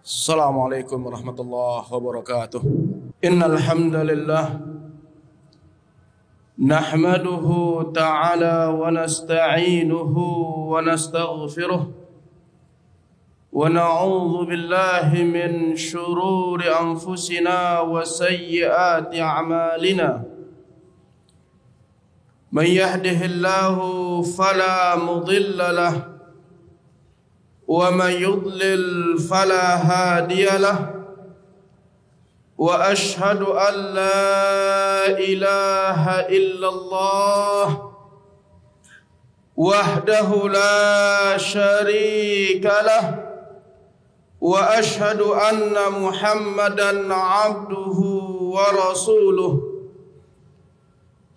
Assalamualaikum warahmatullahi wabarakatuh. Innal hamdalillah nahmaduhu ta'ala wa nasta'inuhu wa nastaghfiruh wa na'udzu billahi min shururi anfusina wa sayyiati a'malina. Man yahdihillahu fala mudilla lahu ومن يضلل فلا هادي له وأشهد أن لا إله إلا الله وحده لا شريك له وأشهد أن محمدا عبده ورسوله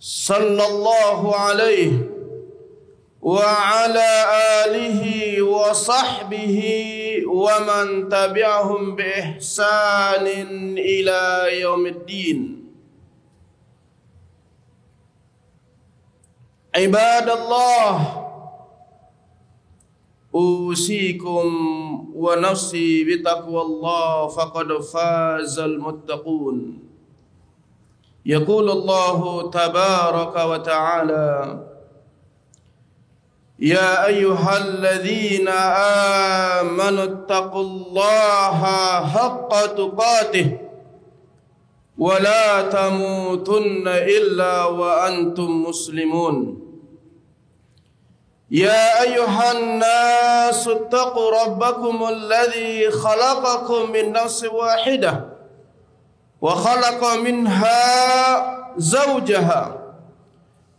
صلى الله عليه وعلى آله وصحبه ومن تبعهم بإحسان إلى يوم الدين. عباد الله، أوصيكم ونفسي بتقوى الله فقد فاز المتقون. يقول الله تبارك وتعالى: يا أيها الذين آمنوا اتقوا الله حق تقاته ولا تموتن إلا وأنتم مسلمون. يا أيها الناس اتقوا ربكم الذي خلقكم من نفس واحدة وخلق منها زوجها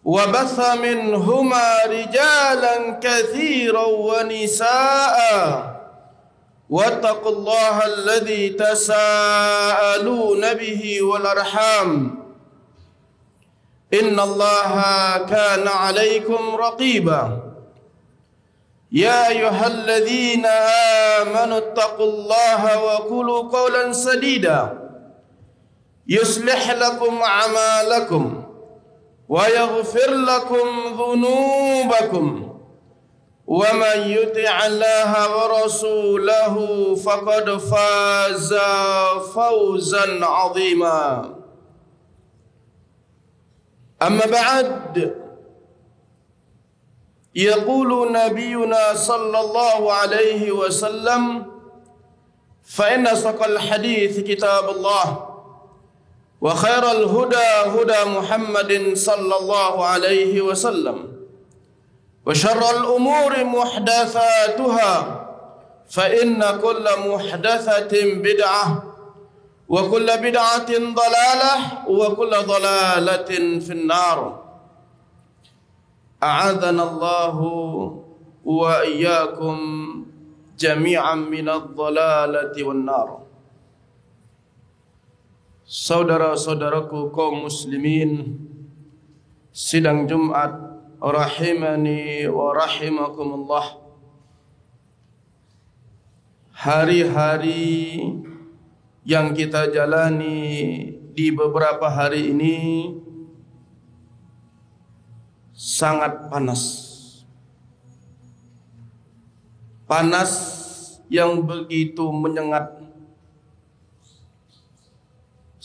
وبث منهما رجالا كثيرا ونساء واتقوا الله الذي تساءلون به والأرحام إن الله كان عليكم رقيبا. يا أيها الذين آمنوا اتقوا الله وقولوا قولا سديدا يصلح لكم أعمالكم ويغفر لكم ذنوبكم ومن يطع الله ورسوله فقد فاز فوزا عظيما. أما بعد، يقول نبينا صلى الله عليه وسلم: فإن أصدق الحديث كتاب الله وخير الهدى هدى محمد صلى الله عليه وسلم وشر الأمور محدثاتها فإن كل محدثة بدعة وكل بدعة ضلالة وكل ضلالة في النار. أعاذنا الله وإياكم جميعا من الضلالة والنار. Saudara-saudaraku kaum muslimin, sidang Jumat rahimani wa rahimakumullah. Hari-hari yang kita jalani di beberapa hari ini sangat panas. Panas yang begitu menyengat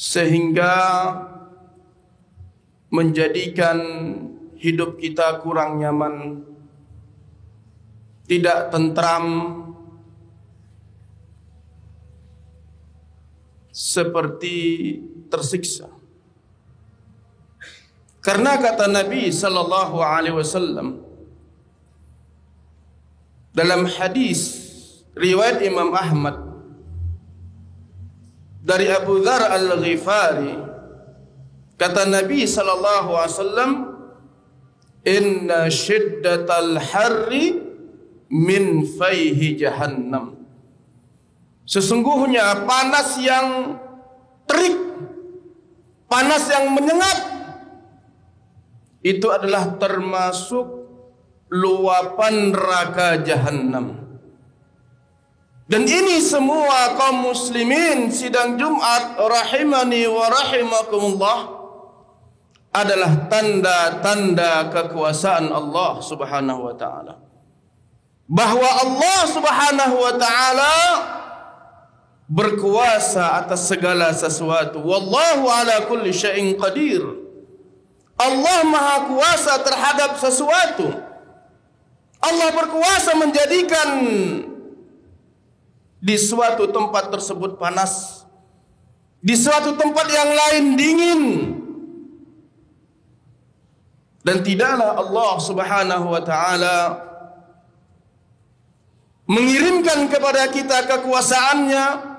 sehingga menjadikan hidup kita kurang nyaman, tidak tentram, seperti tersiksa. Karena kata Nabi sallallahu alaihi wasallam dalam hadis riwayat Imam Ahmad dari Abu Dzar Al-Ghifari, kata Nabi sallallahu alaihi wasallam, inna shiddatal harri min fayhi jahannam. Sesungguhnya panas yang terik, panas yang menyengat, itu adalah termasuk luapan neraka jahannam. Dan ini semua kaum muslimin sidang Jumat rahimani wa rahimakumullah adalah tanda-tanda kekuasaan Allah Subhanahu wa taala. Bahwa Allah Subhanahu wa taala berkuasa atas segala sesuatu. Wallahu ala kulli syai'in qadir. Allah maha kuasa terhadap sesuatu. Allah berkuasa menjadikan di suatu tempat tersebut panas, di suatu tempat yang lain dingin. Dan tidaklah Allah Subhanahu wa ta'ala mengirimkan kepada kita kekuasaannya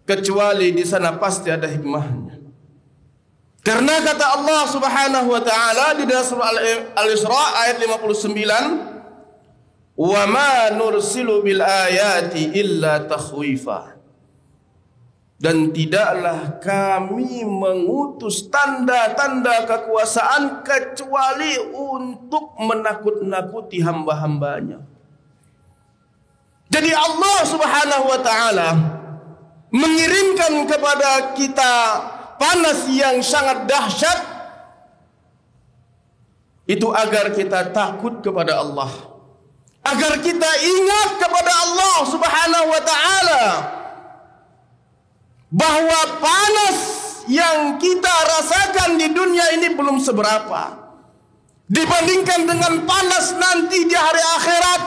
kecuali di sana pasti ada hikmahnya. Karena kata Allah Subhanahu wa ta'ala di dalam surah Al-Isra ayat 59, "Wa ma nursilu bil ayati illa takhwifa." Dan tidaklah kami mengutus tanda-tanda kekuasaan kecuali untuk menakut-nakuti hamba-hambanya. Jadi Allah Subhanahu wa ta'ala mengirimkan kepada kita panas yang sangat dahsyat itu agar kita takut kepada Allah, agar kita ingat kepada Allah Subhanahu wa ta'ala bahwa panas yang kita rasakan di dunia ini belum seberapa dibandingkan dengan panas nanti di hari akhirat.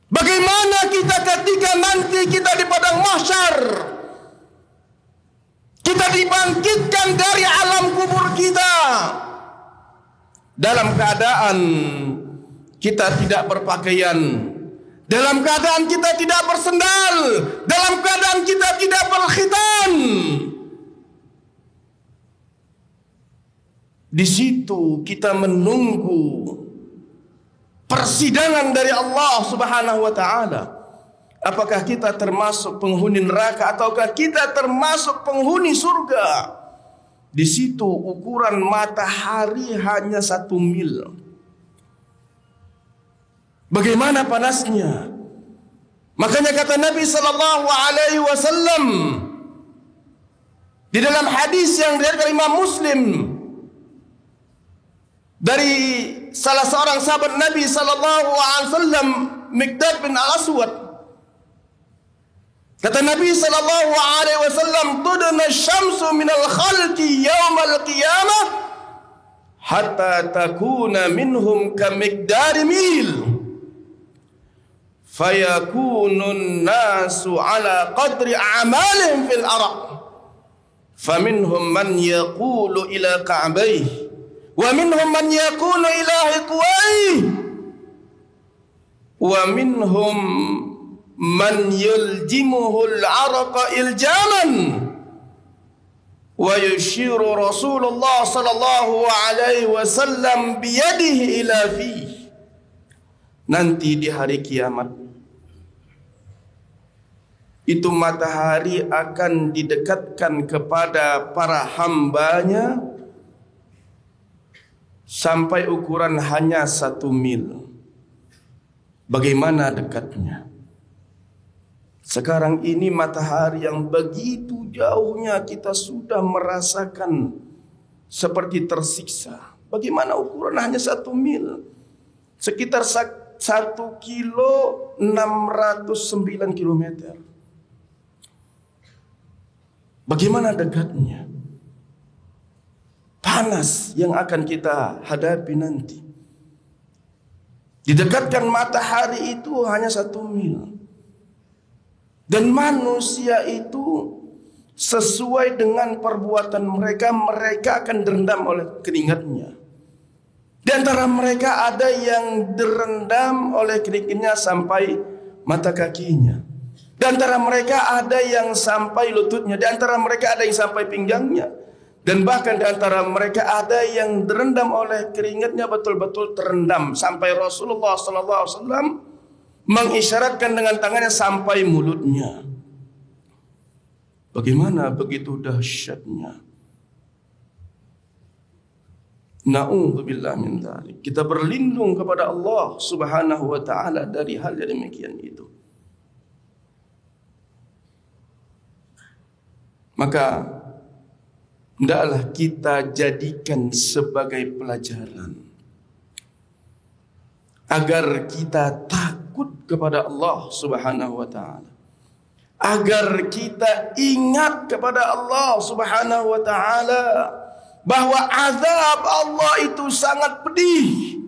Bagaimana kita ketika nanti kita di padang mahsyar, kita dibangkitkan dari alam kubur kita dalam keadaan kita tidak berpakaian, dalam keadaan kita tidak bersendal, dalam keadaan kita tidak berkhitan. Di situ kita menunggu persidangan dari Allah Subhanahu wa ta'ala. Apakah kita termasuk penghuni neraka ataukah kita termasuk penghuni surga? Di situ ukuran matahari hanya 1 mil. Bagaimana panasnya? Makanya kata Nabi sallallahu alaihi wasallam di dalam hadis yang diriwayatkan Imam Muslim dari salah seorang sahabat Nabi sallallahu alaihi wasallam, Miqdad bin Al-Aswad, kata Nabi sallallahu alaihi wasallam, "Tudna asy-syamsu minal khalqi yaumal qiyamah hatta takuna minhum kamiqdari mil. Fayakunun nasu ala qadri a'malihim fil araq. Faminhum man yaqulu ila ka'bayhi wa minhum man yakunu ila hiqwayhi wa minhum man yuljimuhu al-'araqa iljaman." Wa yushiru Rasulullah sallallahu alaihi wasallam biyadihi ila fihi. Nanti di hari kiamat itu matahari akan didekatkan kepada para hambanya sampai ukuran hanya 1 mil. Bagaimana dekatnya? Sekarang ini matahari yang begitu jauhnya kita sudah merasakan seperti tersiksa. Bagaimana ukuran hanya 1 mil? Sekitar 1 kilo 609 kilometer. Bagaimana dekatnya? Panas yang akan kita hadapi nanti. Didekatkan matahari itu hanya 1 mil. Dan manusia itu sesuai dengan perbuatan mereka, mereka akan direndam oleh keringatnya. Di antara mereka ada yang direndam oleh keringatnya sampai mata kakinya. Di antara mereka ada yang sampai lututnya. Di antara mereka ada yang sampai pinggangnya. Dan bahkan di antara mereka ada yang direndam oleh keringatnya, betul-betul terendam sampai Rasulullah SAW mengisyaratkan dengan tangannya sampai mulutnya. Bagaimana begitu dahsyatnya? Na'udzubillah min dzalik. Kita berlindung kepada Allah Subhanahu wa ta'ala dari hal yang demikian itu. Maka hendaklah kita jadikan sebagai pelajaran agar kita takut kepada Allah Subhanahu wa ta'ala. agar kita ingat kepada Allah Subhanahu wa taala bahwa azab Allah itu sangat pedih,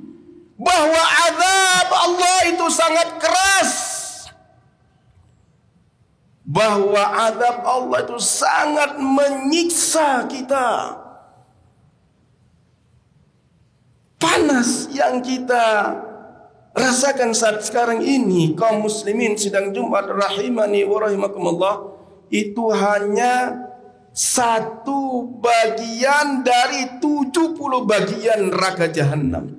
bahwa azab Allah itu sangat keras, bahwa azab Allah itu sangat menyiksa kita. Panas yang kita rasakan saat sekarang ini, kaum muslimin sidang Jumat rahimani wa rahimakumullah, itu hanya satu bagian dari 70 bagian neraka jahanam.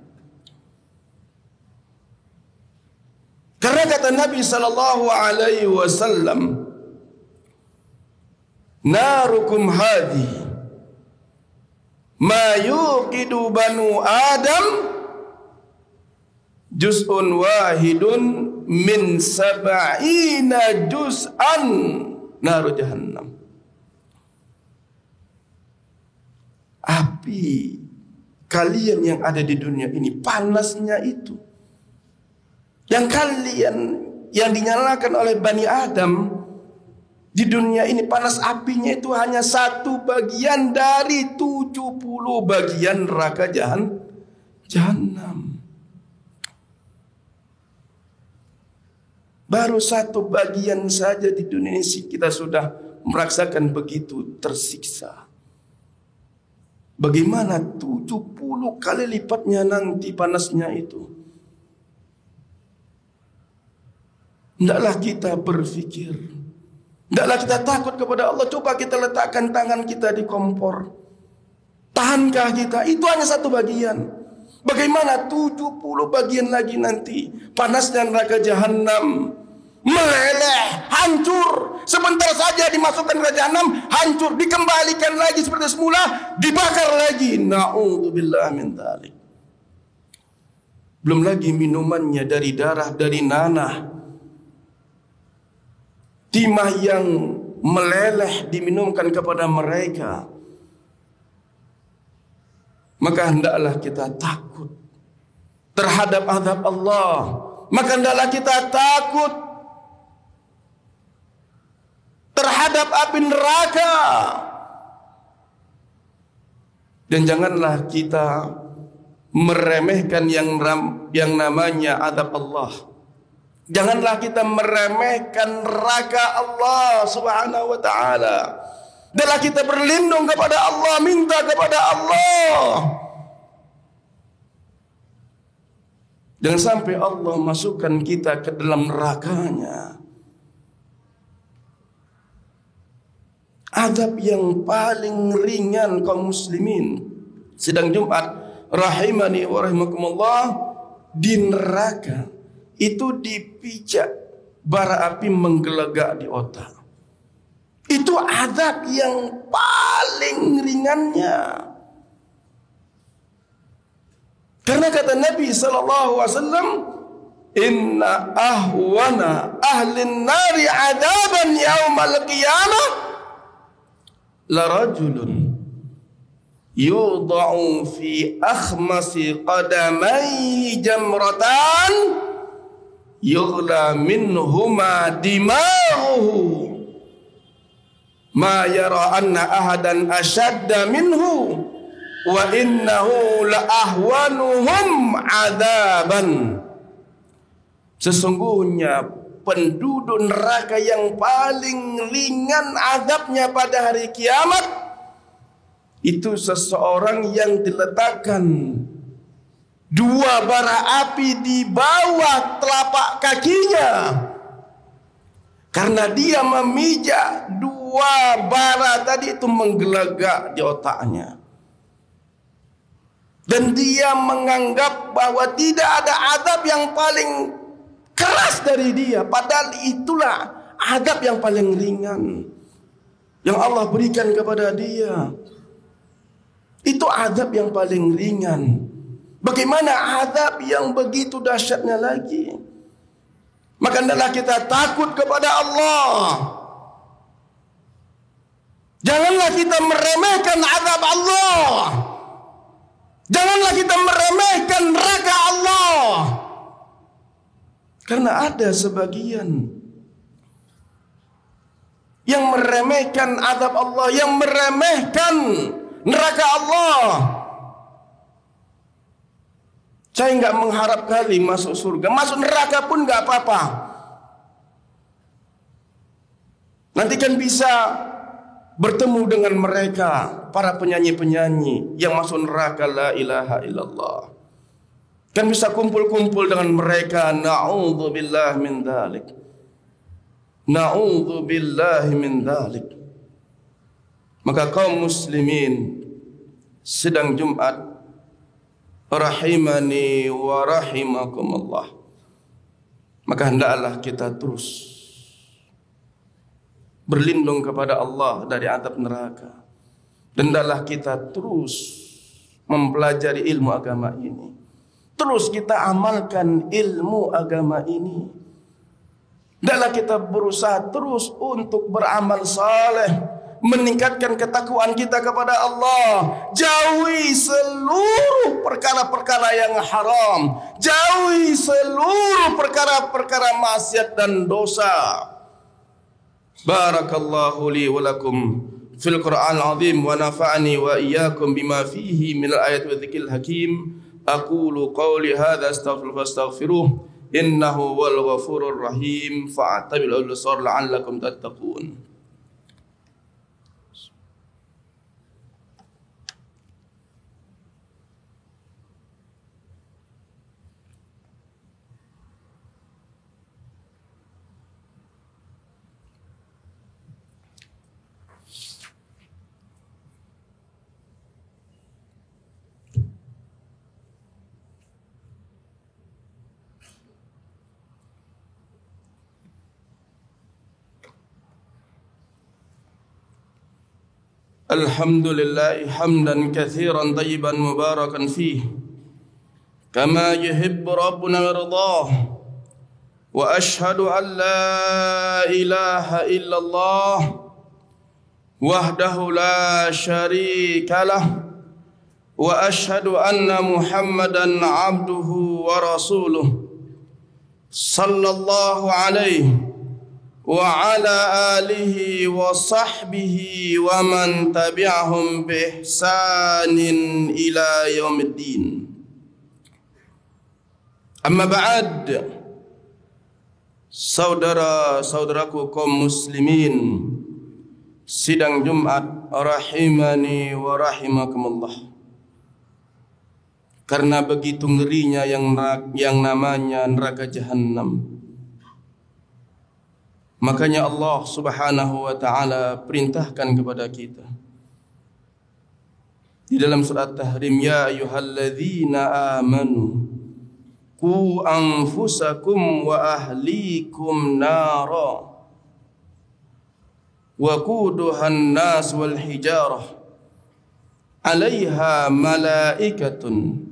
Karena kata Nabi sallallahu alaihi wasallam, narukum hadhi ma yuqidu banu Adam juz'un wahidun min sab'ina juz'an naru jahannam. Api kalian yang ada di dunia ini panasnya itu, yang dinyalakan oleh Bani Adam di dunia ini, panas apinya itu hanya satu bagian dari 70 bagian neraka jahanam. Baru satu bagian saja di dunia ini kita sudah merasakan begitu tersiksa. Bagaimana 70 kali lipatnya nanti panasnya itu? Hendaklah kita berfikir, hendaklah kita takut kepada Allah. Coba kita letakkan tangan kita di kompor, tahankah kita? Itu hanya satu bagian. Bagaimana 70 bagian lagi nanti? Panasnya neraka jahanam meleleh, hancur. Sebentar saja dimasukkan ke jahanam, hancur, dikembalikan lagi seperti semula, dibakar lagi. Na'udzubillah min dzalik. Belum lagi minumannya dari darah, dari nanah, timah yang meleleh diminumkan kepada mereka. Maka hendaklah kita takut terhadap azab Allah. Maka hendaklah kita takut terhadap api neraka. Dan janganlah kita meremehkan yang namanya azab Allah. Janganlah kita meremehkan neraka Allah Subhanahu wa taala. Hendaklah kita berlindung kepada Allah, minta kepada Allah. Jangan sampai Allah masukkan kita ke dalam nerakanya. Azab yang paling ringan kaum muslimin sidang Jumat rahimani wa rahimakumullah, di neraka itu dipijak bara api menggelegak di otak. Itu azab yang paling ringannya. Karena kata Nabi sallallahu alaihi wasallam, inna ahwana ahlin nari adaban yaumal qiyamah la rajulun yudha'u fi akhmasi qadamaihi jamratan yughla minhuma dima'uhu ma yara anna ahadan ashadda minhu wa innahu la ahwanuhum adaban. Sesungguhnya penduduk neraka yang paling ringan azabnya pada hari kiamat itu seseorang yang diletakkan dua bara api di bawah telapak kakinya, karena dia memijak dua bara tadi itu menggelegak di otaknya, dan dia menganggap bahwa tidak ada azab yang paling keras dari dia, padahal itulah azab yang paling ringan yang Allah berikan kepada dia. Itu azab yang paling ringan. Bagaimana azab yang begitu dahsyatnya lagi? Maka hendaklah kita takut kepada Allah. Janganlah kita meremehkan azab Allah. Janganlah kita meremehkan neraka Allah. Karena ada sebagian yang meremehkan azab Allah, yang meremehkan neraka Allah. Saya nggak mengharap kali masuk surga, masuk neraka pun nggak apa-apa. Nanti kan bisa bertemu dengan mereka, para penyanyi-penyanyi yang masuk neraka la ilaha illallah. Kan bisa kumpul-kumpul dengan mereka. Na'udzubillah min dzalik. Na'udzubillah min dzalik. Maka kaum muslimin sedang Jumat, rahimani wa rahimakumullah, maka hendaklah kita terus berlindung kepada Allah dari azab neraka. Dan hendaklah kita terus mempelajari ilmu agama ini. Terus kita amalkan ilmu agama ini. Hendaklah kita berusaha terus untuk beramal saleh, meningkatkan ketakwaan kita kepada Allah. Jauhi seluruh perkara-perkara yang haram. Jauhi seluruh perkara-perkara maksiat dan dosa. Barakallahu li wa lakum fil Qur'an al-azim wa nafa'ani wa iyyakum bima fihi min al-ayati wa dzikril hakim. Aqulu qawli hadza astaghfiruh innahu wal ghafurur rahim fa'tabilu al-sar la'allakum tattaqun. Alhamdulillah hamdan katsiran tayyiban mubarakan fih kama yuhibbu rabbuna wa yardah. Wa ashhadu an la ilaha illallah wahdahu la syarika lah wa ashhadu anna Muhammadan abduhu wa rasuluh sallallahu alaihi wa ala alihi wa sahbihi wa man tabi'ahum bi ihsanin ila yaumiddin. Amma ba'd, saudara-saudaraku kaum muslimin sidang Jumat rahimani wa rahimakumullah. Karena begitu ngerinya yang namanya neraka jahanam, makanya Allah Subhanahu wa taala perintahkan kepada kita di dalam surat Tahrim, ya ayyuhalladzina amanu qu anfusakum wa ahlikum nara wa quduhan nas wal hijarah 'alaiha malaikatun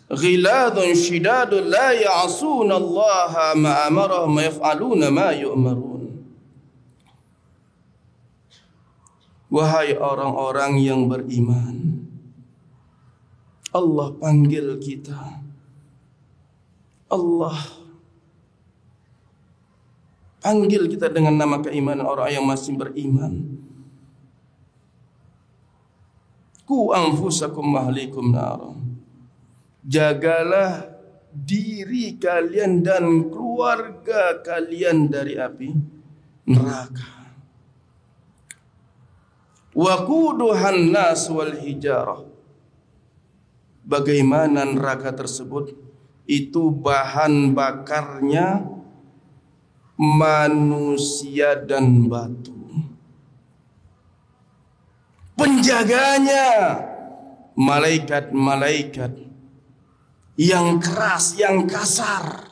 ghiladun shidadun la ya'suna Allah ma amarahum wa yaf'aluna ma yu'marun. Wahai orang-orang yang beriman, Allah panggil kita. Allah panggil kita dengan nama keimanan orang yang masih beriman. Ku anfusakum ahlikum nara. Jagalah diri kalian dan keluarga kalian dari api neraka. Waquduhan nas wal hijarah. Bagaimana neraka tersebut? Itu bahan bakarnya manusia dan batu. Penjaganya malaikat-malaikat yang keras, yang kasar,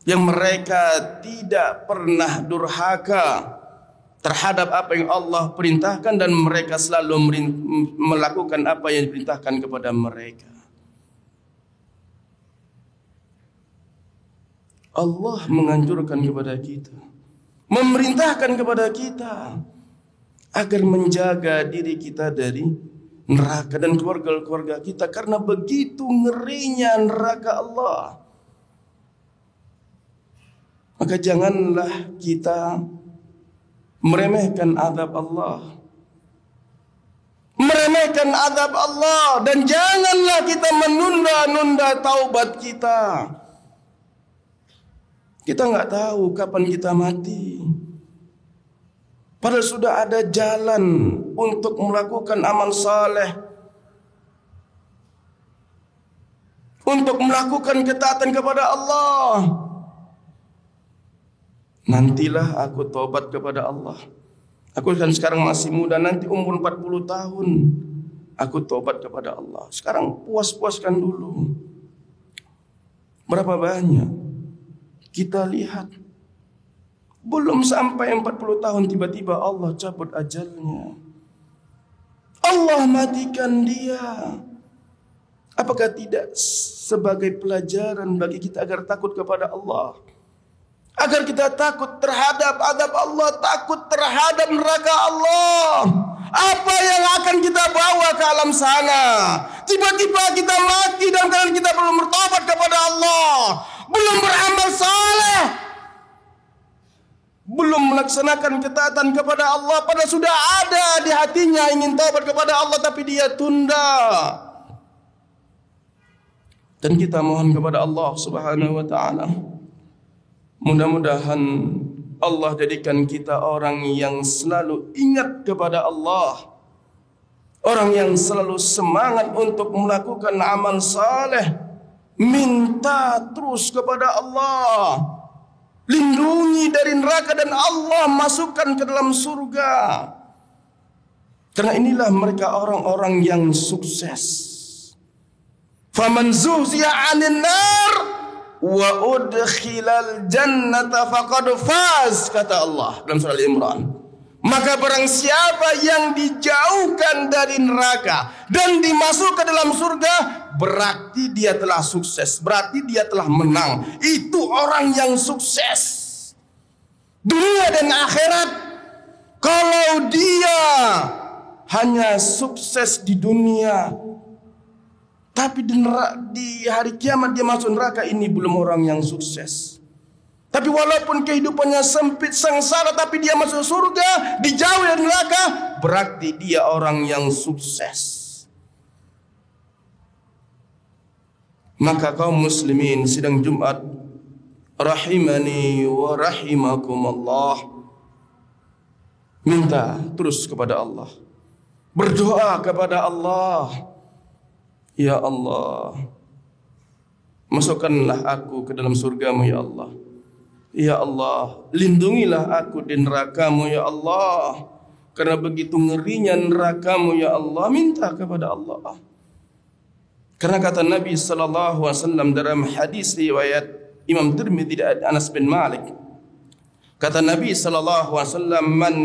yang mereka tidak pernah durhaka terhadap apa yang Allah perintahkan, dan mereka selalu melakukan apa yang diperintahkan kepada mereka. Allah menganjurkan kepada kita, memerintahkan kepada kita agar menjaga diri kita dari neraka dan keluarga-keluarga kita, karena begitu ngerinya neraka Allah. Maka janganlah kita meremehkan azab Allah. Meremehkan azab Allah. Dan janganlah kita menunda-nunda taubat kita. Kita nggak tahu kapan kita mati. Padahal sudah ada jalan untuk melakukan amal saleh, untuk melakukan ketaatan kepada Allah. Nantilah aku taubat kepada Allah. Aku kan sekarang masih muda, nanti umur 40 tahun aku taubat kepada Allah. Sekarang puas-puaskan dulu. Berapa banyak kita lihat belum sampai 40 tahun tiba-tiba Allah cabut ajalnya. Allah matikan dia. Apakah tidak sebagai pelajaran bagi kita agar takut kepada Allah? Agar kita takut terhadap azab Allah, takut terhadap neraka Allah. Apa yang akan kita bawa ke alam sana? Tiba-tiba kita mati dalam keadaan kita belum bertobat kepada Allah, belum beramal saleh, belum melaksanakan ketaatan kepada Allah. Padahal sudah ada di hatinya ingin taubat kepada Allah, tapi dia tunda. Dan kita mohon kepada Allah Subhanahu wa ta'ala, mudah-mudahan Allah jadikan kita orang yang selalu ingat kepada Allah, orang yang selalu semangat untuk melakukan amal saleh, minta terus kepada Allah, lindungi dari neraka dan Allah masukkan ke dalam surga. Karena inilah mereka orang-orang yang sukses. Faman zuhziya 'anil nar wa udkhilal jannata faqad faz, kata Allah dalam surah Al-Imran. Maka barang siapa yang dijauhkan dari neraka dan dimasukkan dalam surga, berarti dia telah sukses, berarti dia telah menang. Itu orang yang sukses dunia dan akhirat. Kalau dia hanya sukses di dunia, tapi di hari kiamat dia masuk neraka, ini belum orang yang sukses. Tapi walaupun kehidupannya sempit sengsara, tapi dia masuk surga, dijauhi dari neraka, berarti dia orang yang sukses. Maka kaum muslimin sidang Jumat rahimani wa rahimakumullah, minta terus kepada Allah, berdoa kepada Allah. Ya Allah, masukkanlah aku ke dalam surgamu ya Allah. Ya Allah, lindungilah aku di nerakamu ya Allah. Karena begitu ngerinya nerakamu ya Allah, minta kepada Allah. Karena kata Nabi SAW dalam hadis riwayat Imam Tirmidzi dari Anas bin Malik, kata Nabi SAW, man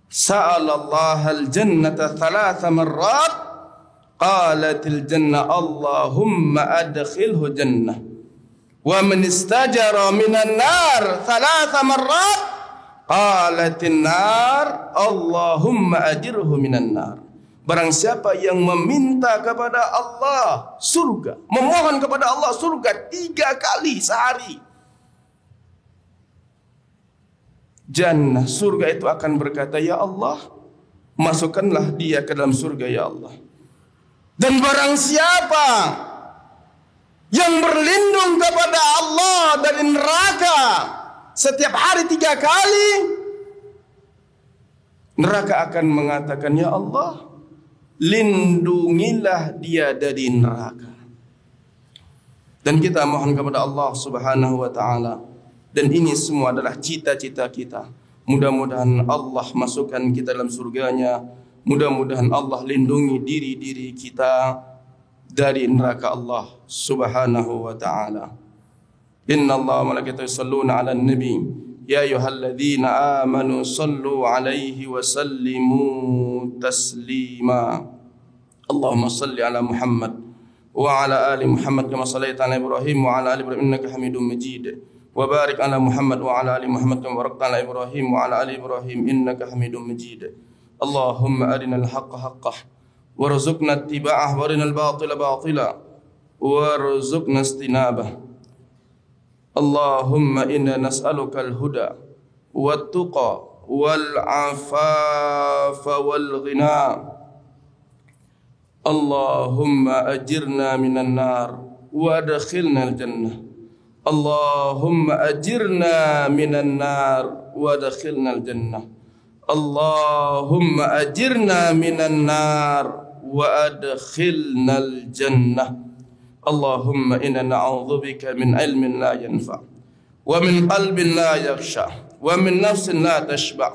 sa'ala Allah al-jannata 3 marrat, qalatil jannah Allahumma adkhilhu jannah. Wa man istajara minan nar 3 marrat, qalatin nar Allahumma ajirhu minan nar. Barang siapa yang meminta kepada Allah surga, memohon kepada Allah surga 3 kali sehari, jannah, surga itu akan berkata, ya Allah, masukkanlah dia ke dalam surga ya Allah. Dan barang siapa yang berlindung kepada Allah dari neraka setiap hari 3 kali, neraka akan mengatakan, ya Allah, lindungilah dia dari neraka. Dan kita mohon kepada Allah Subhanahu wa ta'ala, dan ini semua adalah cita-cita kita. Mudah-mudahan Allah masukkan kita dalam surganya. Mudah-mudahan Allah lindungi diri-diri kita dari neraka Allah Subhanahu wa ta'ala. Inna Allah wa malaikatahu yusalluna 'alan nabi ya ayyuhalladzina amanu sallu 'alaihi wa sallimu taslima. Allahumma salli 'ala Muhammad wa 'ala ali Muhammad kama shallaita 'ala Ibrahim wa 'ala ali Ibrahim innaka Hamidum Majid. Wa barik 'ala Muhammad wa 'ala ali Muhammad kama barakta 'ala Ibrahim wa 'ala ali Ibrahim innaka Hamidum Majid. Allahumma arinal haqqa haqqah warzuqna ittiba'ah warinal batila batila warzuqna istinabah. Allahumma inna nas'aluka al-huda والتقى والعفاف والغنى. اللهم أجرنا من النار وأدخلنا الجنة. اللهم أجرنا من النار وأدخلنا الجنة. اللهم أجرنا من النار وأدخلنا الجنة. اللهم إنا نعوذ بك من علم لا ينفع ومن قلب لا يخشع ومن نفس لا تشبع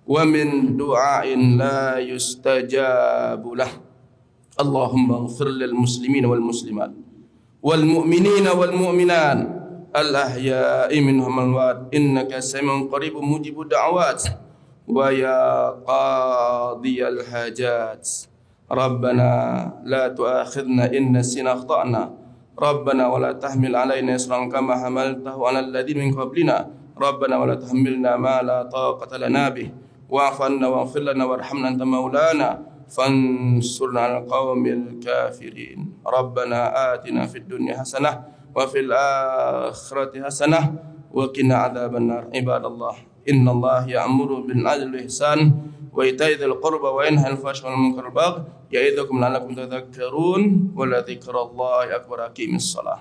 ومن دعاء لا يستجاب له. اللهم اغفر للمسلمين والمسلمات والمؤمنين والمؤمنات الأحياء منهم والأموات إنك سميع قريب مجيب الدعوات ويا قاضي الحاجات. ربنا لا تؤاخذنا إن نسينا أخطأنا. ربنا ولا تحمل علينا إصرا كما حملته على الذين من قبلنا. ربنا ولا تحملنا ما لا طاقة لنا به واعف عنا واغفر لنا وارحمنا أنت مولانا فانصرنا على القوم الكافرين. ربنا آتنا في الدنيا حسنة وفي الآخرة حسنة وقنا عذاب النار. عباد الله إن الله يأمر بالعدل والإحسان وإيتاء ذي القربى وينهى عن الفحشاء والمنكر والبغي يعظكم لعلكم تذكرون ولذكر الله أكبر. أقيموا الصلاة.